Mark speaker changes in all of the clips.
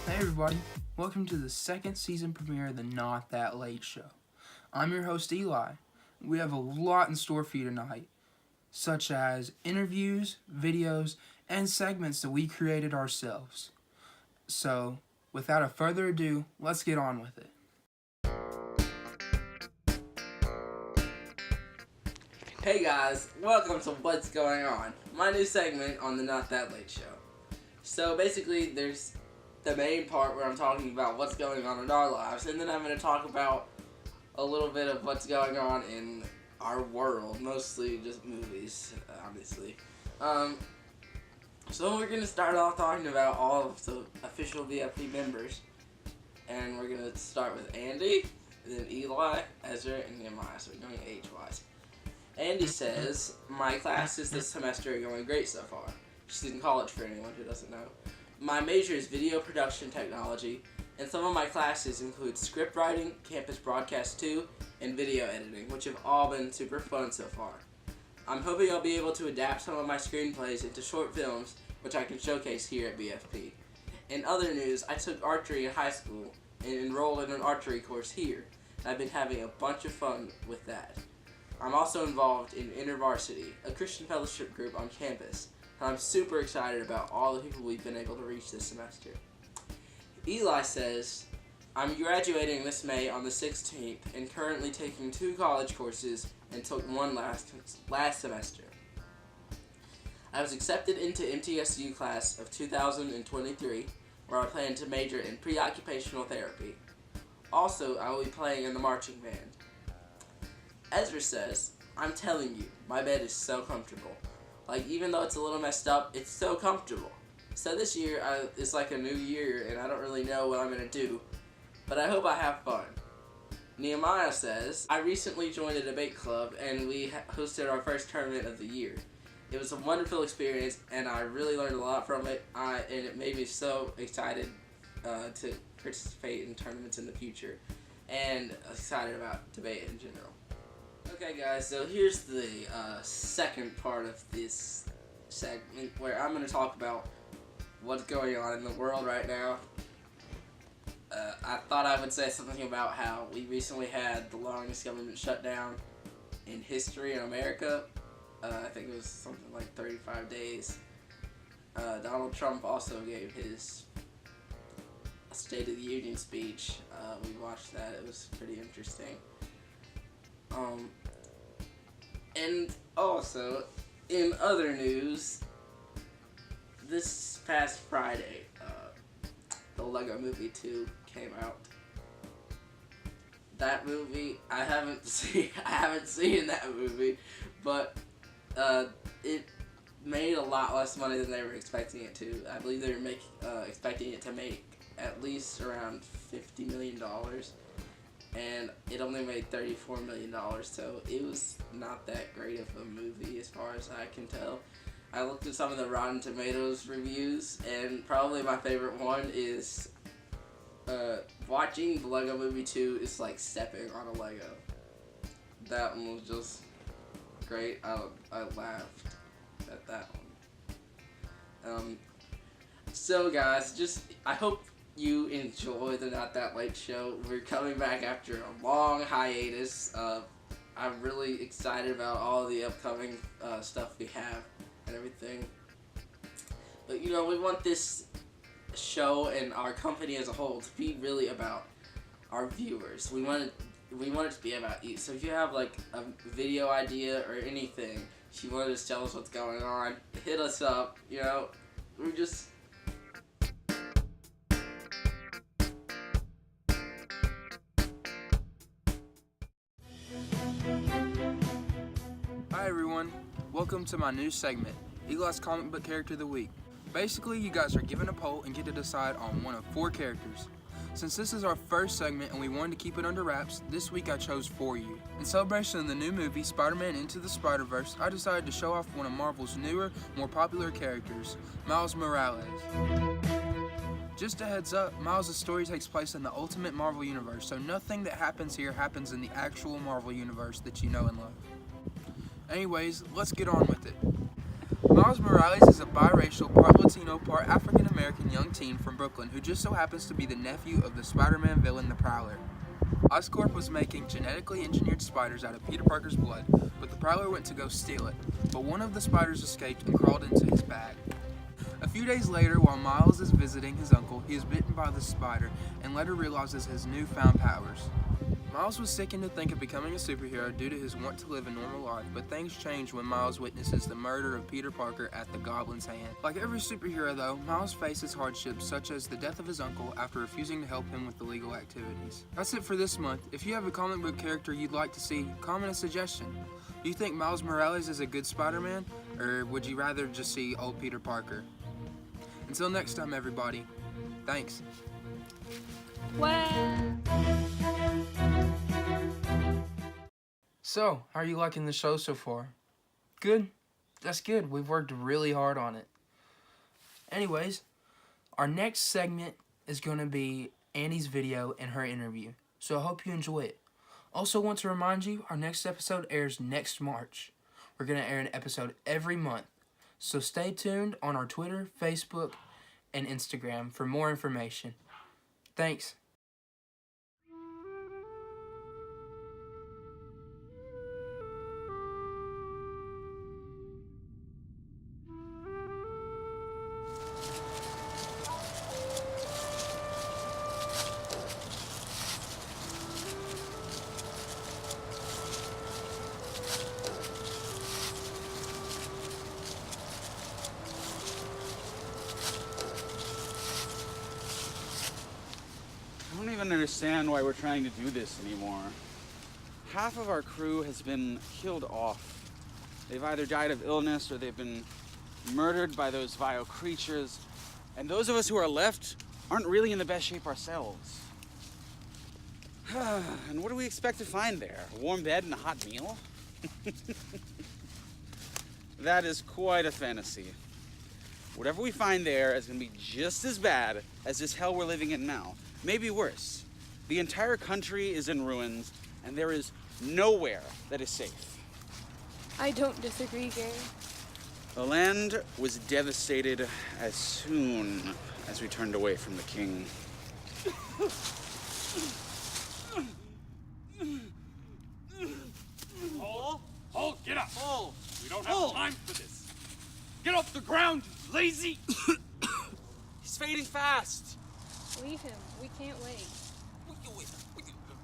Speaker 1: Hey everybody, welcome to the second season premiere of the Not That Late Show. I'm your host Eli. We have a lot in store for you tonight, such as interviews, videos, and segments that we created ourselves. So, without a further ado, let's get on with it.
Speaker 2: Hey guys, welcome to What's Going On, my new segment on the Not That Late Show. So basically, there's the main part where I'm talking about what's going on in our lives, and then I'm going to talk about a little bit of what's going on in our world, mostly just movies, obviously. So we're going to start off talking about all of the official VFP members, and we're going to start with Andy, then Eli, Ezra, and Nehemiah, so we're going age-wise. Andy says, my classes this semester are going great so far. She's in college for anyone who doesn't know. My major is video production technology, and some of my classes include script writing, campus broadcast 2, and video editing, which have all been super fun so far. I'm hoping I'll be able to adapt some of my screenplays into short films, which I can showcase here at BFP. In other news, I took archery in high school and enrolled in an archery course here, and I've been having a bunch of fun with that. I'm also involved in InterVarsity, a Christian fellowship group on campus, and I'm super excited about all the people we've been able to reach this semester. Eli says, I'm graduating this May on the 16th and currently taking 2 college courses and took one last semester. I was accepted into MTSU class of 2023, where I plan to major in pre-occupational therapy. Also, I will be playing in the marching band. Ezra says, I'm telling you, my bed is so comfortable. Like, even though it's a little messed up, it's so comfortable. So this year, it's like a new year, and I don't really know what I'm going to do, but I hope I have fun. Nehemiah says, I recently joined a debate club, and we hosted our first tournament of the year. It was a wonderful experience, and I really learned a lot from it, and it made me so excited to participate in tournaments in the future, and excited about debate in general. Okay guys, so here's the second part of this segment where I'm going to talk about what's going on in the world right now. I thought I would say something about how we recently had the longest government shutdown in history in America. I think it was something like 35 days. Donald Trump also gave his State of the Union speech. We watched that. It was pretty interesting. And also, in other news, this past Friday, the Lego Movie 2 came out. That movie, I haven't seen that movie, but it made a lot less money than they were expecting it to. I believe they were expecting it to make at least around $50 million. And it only made $34 million, so it was not that great of a movie as far as I can tell. I looked at some of the Rotten Tomatoes reviews, and probably my favorite one is watching the Lego Movie 2 is like stepping on a Lego. That one was just great. I laughed at that one. So guys, I hope you enjoy the Not That Late Show. We're coming back after a long hiatus. I'm really excited about all the upcoming stuff we have and everything. But you know, we want this show and our company as a whole to be really about our viewers. We want it to be about you. So if you have like a video idea or anything, if you want to just tell us what's going on, hit us up. You know, we're just...
Speaker 1: Hi everyone, welcome to my new segment, Eli's Comic Book Character of the Week. Basically, you guys are given a poll and get to decide on one of 4 characters. Since this is our first segment and we wanted to keep it under wraps, this week I chose For You. In celebration of the new movie, Spider-Man Into the Spider-Verse, I decided to show off one of Marvel's newer, more popular characters, Miles Morales. Just a heads up, Miles' story takes place in the Ultimate Marvel Universe, so nothing that happens here happens in the actual Marvel Universe that you know and love. Anyways, let's get on with it. Miles Morales is a biracial, part Latino, part African-American young teen from Brooklyn who just so happens to be the nephew of the Spider-Man villain, the Prowler. Oscorp was making genetically engineered spiders out of Peter Parker's blood, but the Prowler went to go steal it, but one of the spiders escaped and crawled into his bag. A few days later, while Miles is visiting his uncle, he is bitten by the spider and later realizes his newfound powers. Miles was sickened to think of becoming a superhero due to his want to live a normal life, but things change when Miles witnesses the murder of Peter Parker at the Goblin's hand. Like every superhero though, Miles faces hardships such as the death of his uncle after refusing to help him with illegal activities. That's it for this month. If you have a comic book character you'd like to see, comment a suggestion. Do you think Miles Morales is a good Spider-Man, or would you rather just see old Peter Parker? Until next time everybody, thanks. So, how are you liking the show so far? Good? That's good. We've worked really hard on it. Anyways, our next segment is going to be Andy's video and her interview. So I hope you enjoy it. Also want to remind you, our next episode airs next March. We're going to air an episode every month. So stay tuned on our Twitter, Facebook, and Instagram for more information. Thanks.
Speaker 3: I don't even understand why we're trying to do this anymore. Half of our crew has been killed off. They've either died of illness or they've been murdered by those vile creatures. And those of us who are left aren't really in the best shape ourselves. And what do we expect to find there? A warm bed and a hot meal? That is quite a fantasy. Whatever we find there is going to be just as bad as this hell we're living in now. Maybe worse. The entire country is in ruins, and there is nowhere that is safe.
Speaker 4: I don't disagree, Gary.
Speaker 3: The land was devastated as soon as we turned away from the king.
Speaker 5: Paul, get up!
Speaker 3: Paul!
Speaker 5: We don't have time for this. Get off the ground, lazy!
Speaker 3: He's fading fast.
Speaker 4: Leave him. We can't wait.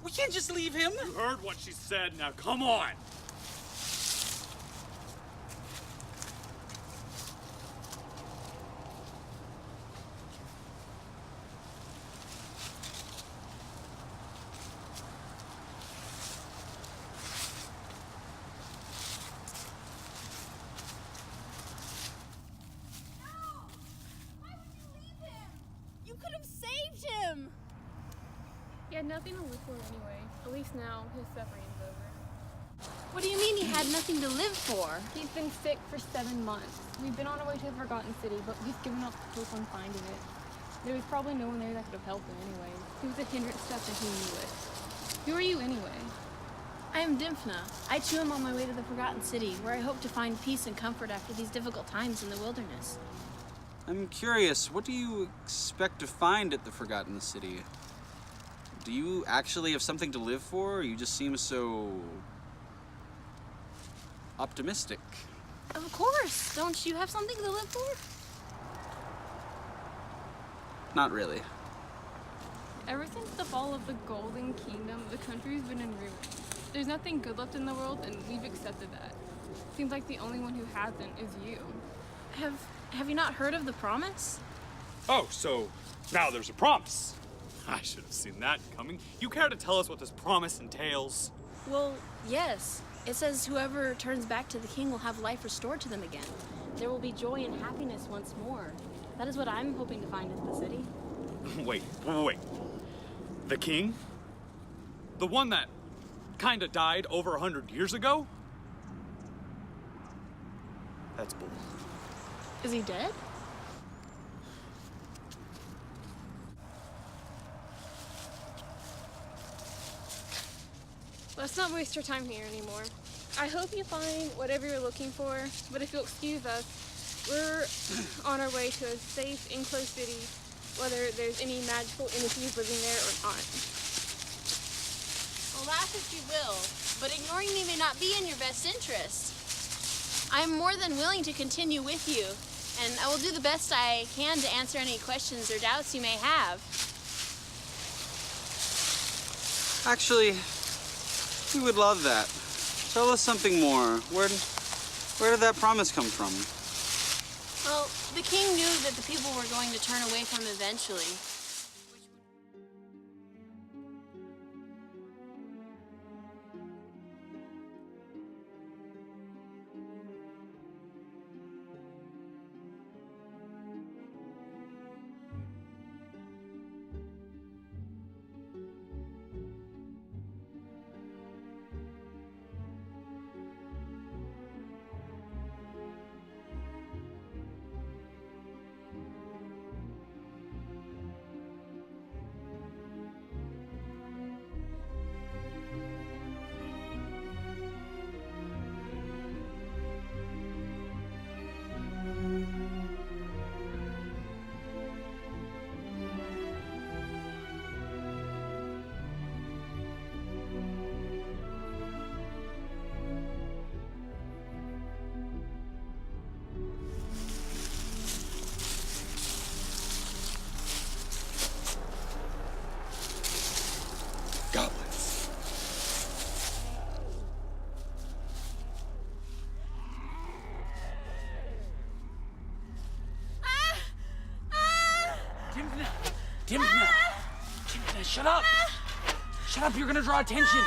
Speaker 3: We can't just leave him.
Speaker 5: You heard what she said, now come on!
Speaker 6: Could have saved him!
Speaker 4: He had nothing to live for anyway. At least now his suffering's over.
Speaker 6: What do you mean he had nothing to live for?
Speaker 4: He's been sick for 7 months. We've been on our way to the Forgotten City, but we've given up hope on finding it. There was probably no one there that could have helped him anyway. He was a hindrance stuff and he knew it. Who are you anyway?
Speaker 6: I am Dimphna. I too am on my way to the Forgotten City, where I hope to find peace and comfort after these difficult times in the wilderness.
Speaker 3: I'm curious, what do you expect to find at the Forgotten City? Do you actually have something to live for, or you just seem so optimistic?
Speaker 6: Of course! Don't you have something to live for?
Speaker 3: Not really.
Speaker 4: Ever since the fall of the Golden Kingdom, the country's been in ruins. There's nothing good left in the world, and we've accepted that. Seems like the only one who hasn't is you.
Speaker 6: Have you not heard of the promise?
Speaker 5: Oh, so now there's a promise. I should have seen that coming. You care to tell us what this promise entails?
Speaker 6: Well, yes. It says whoever turns back to the king will have life restored to them again. There will be joy and happiness once more. That is what I'm hoping to find in the city.
Speaker 5: Wait. The king? The one that kinda died over 100 years ago? That's bull.
Speaker 6: Is he dead?
Speaker 4: Let's not waste our time here anymore. I hope you find whatever you're looking for, but if you'll excuse us, We're on our way to a safe, enclosed city, whether there's any magical entities living there or not.
Speaker 6: Well, laugh if you will, but ignoring me may not be in your best interest. I'm more than willing to continue with you, and I will do the best I can to answer any questions or doubts you may have.
Speaker 3: Actually, we would love that. Tell us something more. Where did that promise come from?
Speaker 6: Well, the king knew that the people were going to turn away from him eventually.
Speaker 5: Goblins.
Speaker 7: Timna, shut up! Shut up, you're gonna draw attention!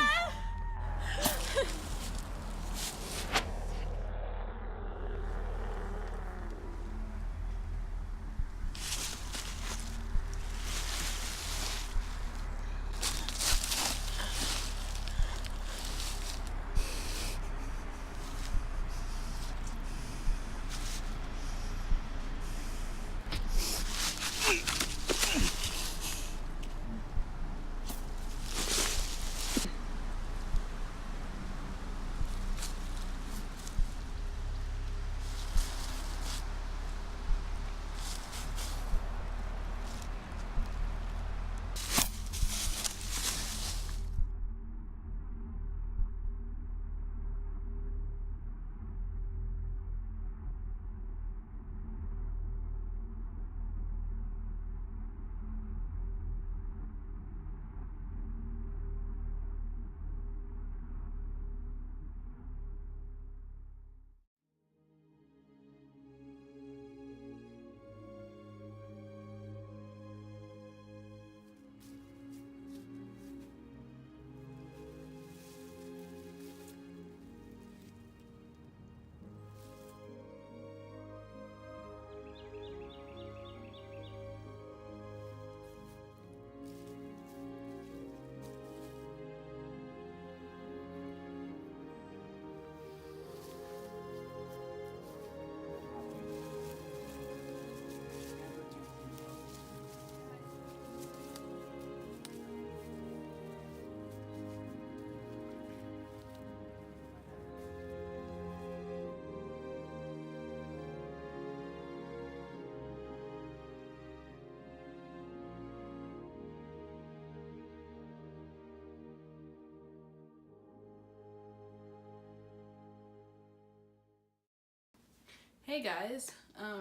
Speaker 8: Hey guys,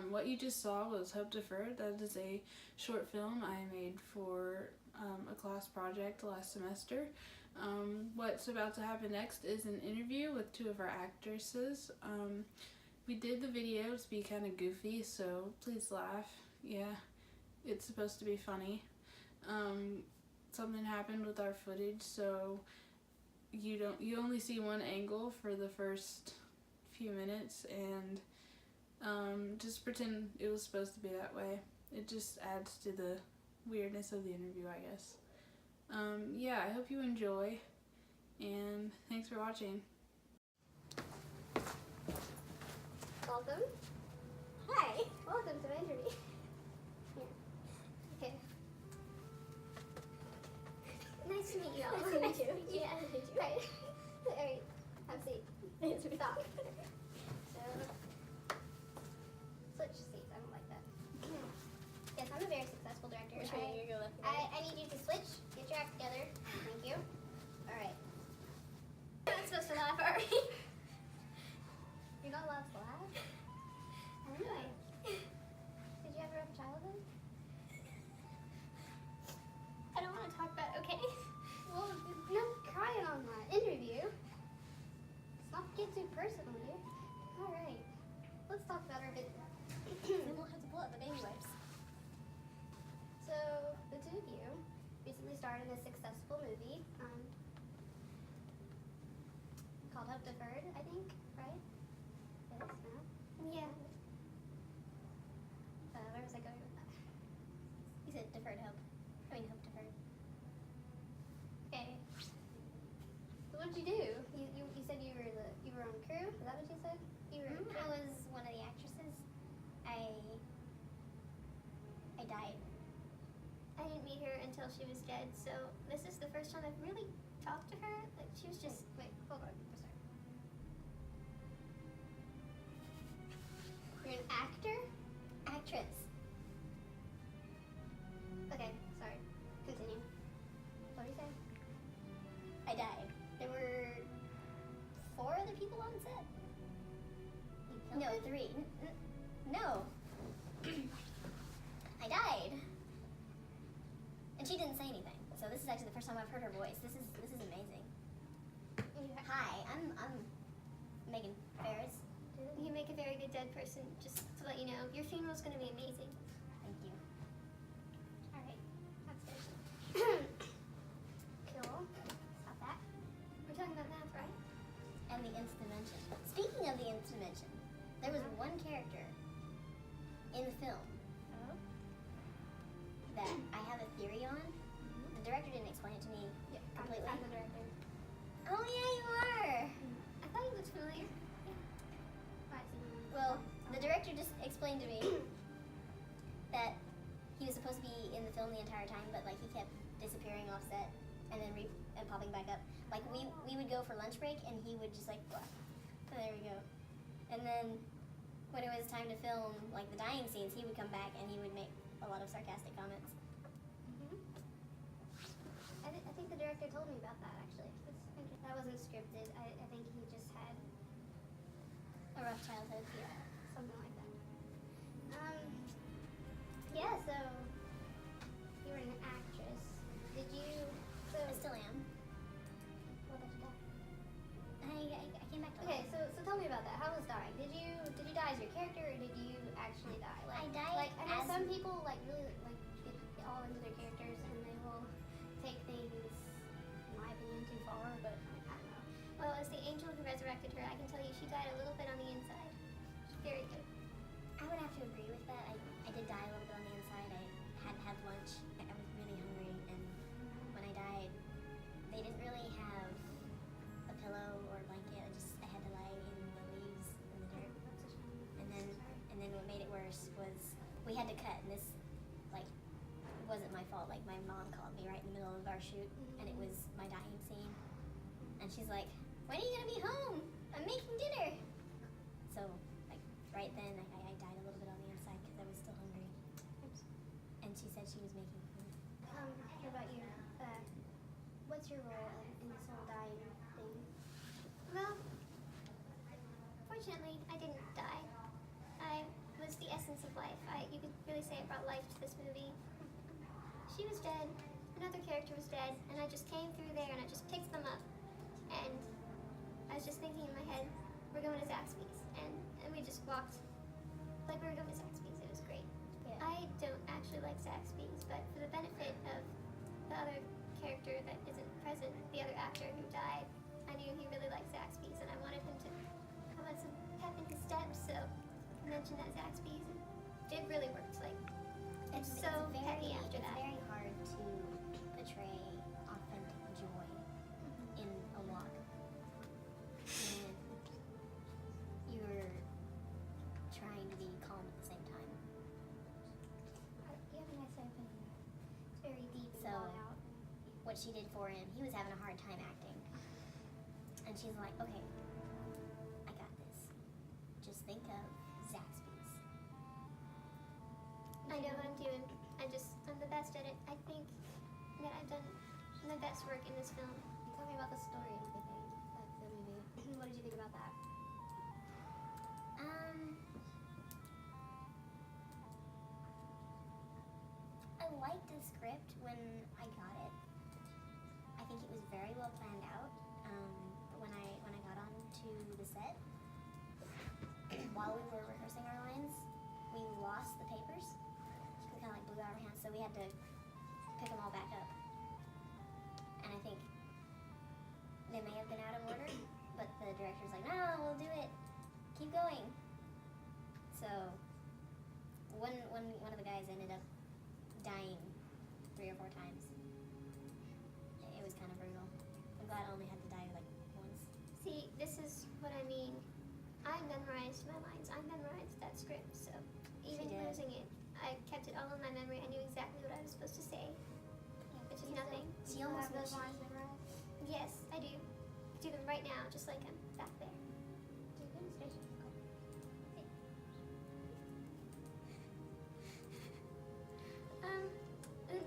Speaker 8: what you just saw was Hope Deferred. That is a short film I made for a class project last semester. What's about to happen next is an interview with two of our actresses. We did the video to be kind of goofy, so please laugh. Yeah, it's supposed to be funny. Something happened with our footage, so you only see one angle for the first few minutes, and just pretend it was supposed to be that way. It just adds to the weirdness of the interview, I guess. Yeah, I hope you enjoy, and thanks for watching.
Speaker 9: Welcome. Hi. Welcome to my interview. Here. Okay. Nice to meet you. Nice to meet you. Yeah. Right. Alright. Have a seat. Stop.
Speaker 6: Which way are you gonna go, left or right?
Speaker 9: I need you to switch. Get your act together. Thank you. All right. You're not supposed to laugh, are we? You're not allowed to laugh? Why? Did you have a rough childhood? I don't want to talk about it, okay? Well, no crying on that interview. Let's not get too personal here. All right. Let's talk about our business.
Speaker 6: Then we'll have to pull out the baby wipes.
Speaker 9: So, the two of you recently starred in a successful movie called Hope Deferred, I think, right? Yes, no? Yeah. Where was I going with that?
Speaker 6: You said deferred hope. I mean, hope deferred.
Speaker 9: Okay. So what did you do? You said you were on crew? Is that what you said? You were.
Speaker 6: I was one of the actresses. I died.
Speaker 9: I didn't meet her until she was dead, so this is the first time I've really talked to her. Like she was just wait, hold on, I'm sorry. You're an actor?
Speaker 6: Actress.
Speaker 9: Okay, sorry. Continue. What do you say?
Speaker 6: I died. There were 4 other people on set. No, 3. No. I died. And she didn't say anything. So this is actually the first time I've heard her voice. This is amazing. Hi, I'm Megan Ferris.
Speaker 9: You make a very good dead person, just to let you know. Your funeral's gonna be amazing.
Speaker 6: Thank you.
Speaker 9: Alright, that's good. Cool. Stop that. We're talking about math, right?
Speaker 6: And the nth dimension. Speaking of the nth dimension, there was one character in the film
Speaker 9: Oh.
Speaker 6: that I have a theory on. The director didn't explain it to me completely.
Speaker 9: I'm the director.
Speaker 6: Oh yeah, you are.
Speaker 9: I thought you looked familiar. Yeah. I see.
Speaker 6: Well, the director just explained to me that he was supposed to be in the film the entire time, but like he kept disappearing off set and then popping back up. Like we would go for lunch break and he would just like, blah. So there we go. And then when it was time to film like the dying scenes, he would come back and he would make a lot of sarcastic comments.
Speaker 9: I think the director told me about that actually. That wasn't scripted. I think he just had
Speaker 6: A rough childhood.
Speaker 9: yeah, something like that. Yeah, so you were an actress. Did you so
Speaker 6: I still am.
Speaker 9: what about your dad?
Speaker 6: I came back to
Speaker 9: Okay,
Speaker 6: life.
Speaker 9: so tell me about that. How was dying? Did you die as your character or did you actually die?
Speaker 6: I died
Speaker 9: Like I know
Speaker 6: as-
Speaker 9: some people like really like get all into their characters and they will take things, in my opinion, too far, but I don't know. Well, as the angel who resurrected her, I can tell you she died a little bit on the inside. She's very good.
Speaker 6: I would have to agree with that. I did die a little bit on the inside. I hadn't had lunch. I was really hungry, and when I died, they didn't really have a pillow or a blanket. I had to lie in the leaves in the dirt. And then what made it worse was we had to cut, and this like wasn't my fault. Like my mom called me right in the middle of our shoot, and it was my dying scene, and she's like, "When are you gonna be home? I'm making dinner." So like right then, I died a little bit on the inside because I was still hungry. And she said she was making food.
Speaker 9: What about you? What's your role in this whole dying thing? Well, fortunately, I didn't die. I was the essence of life. You could really say I brought life to this movie. She was dead, another character was dead, and I just came through there and I just picked them up. And I was just thinking in my head, we're going to Zaxby's. And we just walked like we were going to Zaxby's. It was great.
Speaker 6: Yeah.
Speaker 9: I don't actually like Zaxby's, but for the benefit of the other character that isn't present, the other actor who died, I knew he really liked Zaxby's, and I wanted him to have some pep in his step, so I mentioned that Zaxby's, and it really worked. Like, it's so peppy after
Speaker 6: It's
Speaker 9: that.
Speaker 6: very hard to portray authentic joy in a walk. And you're trying to be calm at the same time.
Speaker 9: You have a nice opening. It's very deep and
Speaker 6: So-
Speaker 9: thought out.
Speaker 6: What she did for him, he was having a hard time acting. And she's like, okay, I got this. Just think of Zaxby's.
Speaker 9: I know what I'm doing. I'm the best at it. I think that I've done my best work in this film.
Speaker 10: Tell me about the story and everything of the movie. What did you think about that?
Speaker 9: I liked the script when I got it. I think it was very well planned out. When I got onto the set, while we were rehearsing our lines, we lost the papers. We kind of like blew out our hands, so we had to pick them all back up. And I think they may have been out of order, but the director's like, no, we'll do it. Keep going. So one of the guys ended up dying 3 or 4 times. It was kind of brutal. I'm glad I only had to die like once. See, this is what I mean. I memorized my lines. I memorized that script, so even losing it, I kept it all in my memory. I knew exactly what I was supposed to say, which is nothing.
Speaker 10: She almost those lines memorized.
Speaker 9: Yes, I do. Do them right now, just like I'm back there.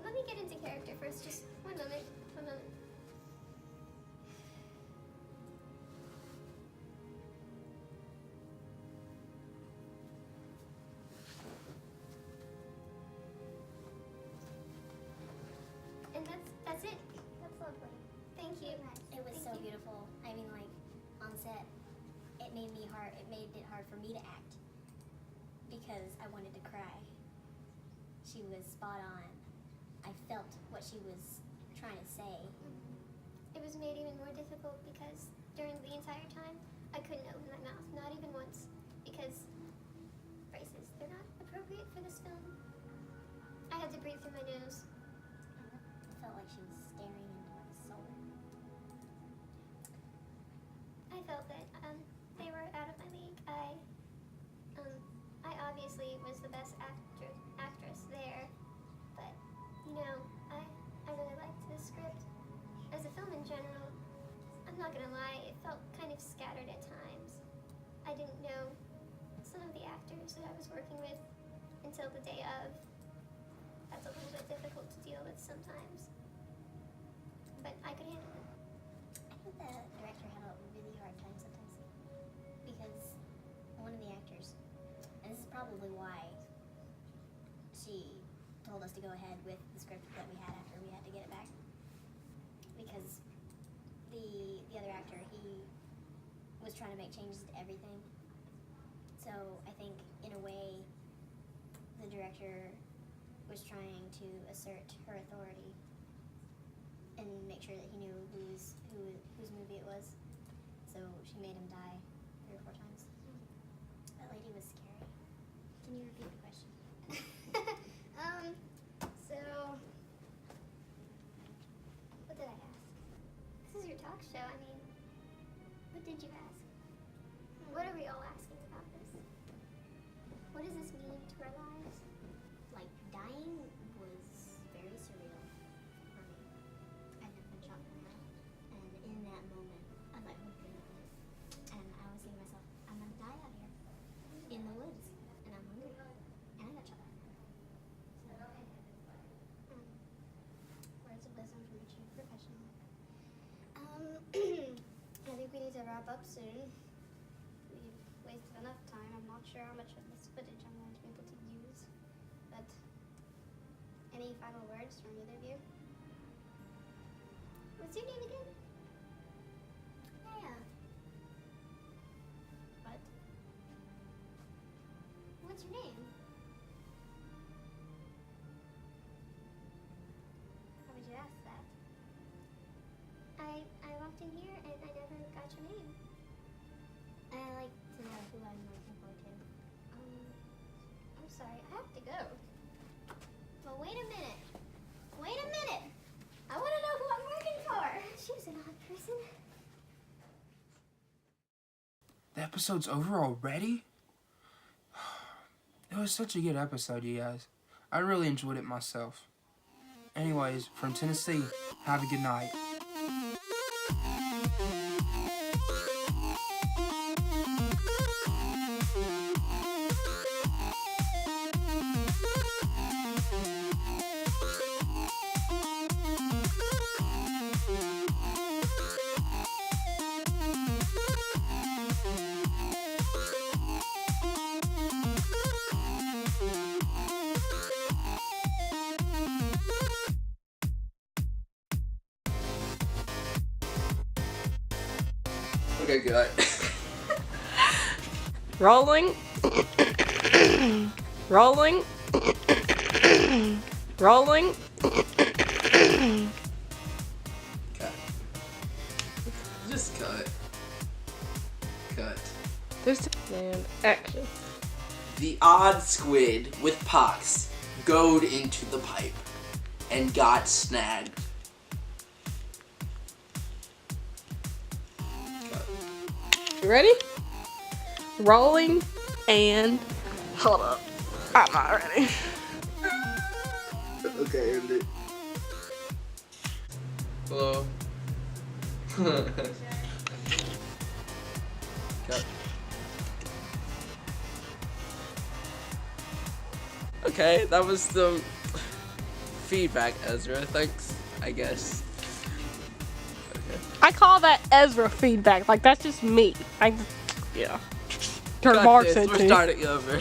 Speaker 9: Let me get into character first. Just one moment. One moment. And that's it.
Speaker 10: That's lovely.
Speaker 9: Thank you.
Speaker 10: It was
Speaker 9: Thank
Speaker 10: so
Speaker 9: you.
Speaker 10: beautiful. I mean, like, on set, it made it hard for me to act because I wanted to cry. She was spot on. I felt what she was trying to say.
Speaker 9: It was made even more difficult because during the entire time, I couldn't open my mouth, not even once, because braces, they're not appropriate for this film. I had to breathe through my nose.
Speaker 10: I felt like she was staring into my soul.
Speaker 9: I felt that they were out of my league. I obviously was the best actress there, but you know, I really liked this script. As a film in general, I'm not gonna lie, it felt kind of scattered at times. I didn't know some of the actors that I was working with until the day of. That's a little bit difficult to deal with sometimes, but I could handle it.
Speaker 10: I think the director had a really hard time sometimes because one of the actors, and this is probably why she told us to go ahead with the script that we had after we had to get it back, because the other actor, he was trying to make changes to everything. So I think in a way the director was trying to assert her authority and make sure that he knew whose movie it was. So she made him die 3 or 4 times. That lady was scary. Can you repeat the question?
Speaker 9: So, what did I ask? This is your talk show. I mean, what did you ask? What are we all asking about this? What does this mean to our lives?
Speaker 10: Like, dying was very surreal for me. I'd never been shot in the mouth. And in that moment, I was like, oh goodness. And I was thinking to myself, I'm gonna die out here in the woods. And I'm hungry. And I got shot. Words of wisdom from a true professional.
Speaker 9: I think we need to wrap up soon. We've wasted enough time. I'm not sure how much of this footage I'm going to be able to use. But any final words from either of you? What's your name again?
Speaker 10: Yeah.
Speaker 9: What? What's your name? How would you ask that? I walked in here and I never got your name.
Speaker 10: I like to know who I'm working for too.
Speaker 9: I'm sorry, I have to go. But wait a minute. Wait a minute. I want to know who I'm working for. She was an odd person.
Speaker 1: The episode's over already? It was such a good episode, you guys. I really enjoyed it myself. Anyways, from Tennessee, have a good night.
Speaker 2: Okay, good.
Speaker 11: Rolling. Rolling. Rolling.
Speaker 2: Cut. Just cut. Cut.
Speaker 11: And action.
Speaker 2: The odd squid with pox goed into the pipe and got snagged.
Speaker 11: You ready? Rolling and hold up. I'm not ready.
Speaker 2: Okay, end it. Hello. Cut. Okay, that was the feedback, Ezra. Thanks, I guess. Okay.
Speaker 11: I call that Ezra feedback. Like, that's just me. Yeah. Turn
Speaker 2: Cut
Speaker 11: Mark
Speaker 2: this.
Speaker 11: said
Speaker 2: We're
Speaker 11: to.
Speaker 2: starting over.